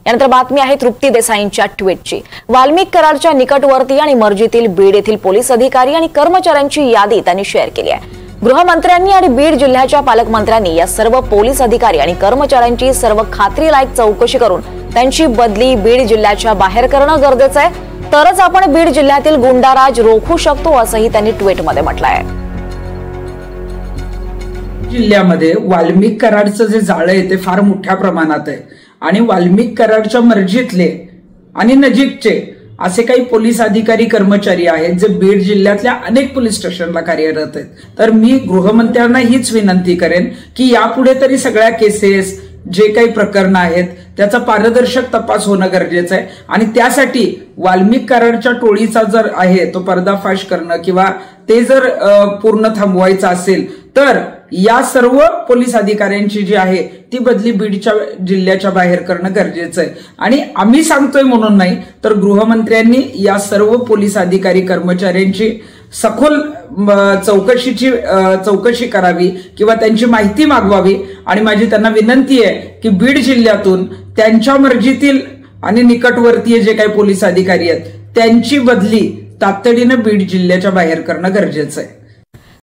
यानंतर बातमी आहे तृप्ती देसाईंच्या ट्विटची। वाल्मिक कराडच्या निकटवर्ती आणि मर्जीतील बीड येथील पोलीस अधिकारी आणि कर्मचाऱ्यांची यादी त्यांनी शेअर केली आहे। गृहमंत्र्यांनी आणि बीड जिल्ह्याच्या पालकमंत्र्यांनी या सर्व पोलीस अधिकारी आणि कर्मचाऱ्यांची सर्व खात्रीलायक चौकशी करून त्यांची बदली बीड जिल्ह्याच्या बाहेर करणं गरजेचं आहे, तरच आपण बीड जिल्ह्यातील गुंडाराज रोखू शकतो, असंही त्यांनी ट्विटमध्ये म्हटलं आहे। जिल्ह्यामध्ये वाल्मिक कराडचं जे जाळं आहे ते फार मोठ्या प्रमाणात आहे आणि वाल्मिक कराडच्या मर्जीतले आणि नजीकचे असे काही पोलीस अधिकारी कर्मचारी आहेत जे बीड जिल्ह्यातल्या अनेक पोलीस स्टेशनला कार्यरत आहेत। तर मी गृहमंत्र्यांना हीच विनंती करेन की यापुढे तरी सगळ्या केसेस जे काही प्रकरण आहेत त्याचा पारदर्शक तपास होणं गरजेचं आहे आणि त्यासाठी वाल्मिक कराडच्या टोळीचा जर आहे तो पर्दाफाश करणं किंवा ते जर पूर्ण थांबवायचं असेल तर या सर्व पोलीस अधिकाऱ्यांची जी आहे ती बदली बीडच्या जिल्ह्याच्या बाहेर करणं गरजेचं आहे। आणि आम्ही सांगतोय म्हणून नाही तर गृहमंत्र्यांनी या सर्व पोलीस अधिकारी कर्मचाऱ्यांची सखोल चौकशी करावी किंवा त्यांची माहिती मागवावी आणि माझी त्यांना विनंती आहे की बीड जिल्ह्यातून त्यांच्या मर्जीतील आणि निकटवर्तीय जे काही पोलीस अधिकारी आहेत त्यांची बदली तातडीनं बीड जिल्ह्याच्या बाहेर करणं गरजेचं आहे।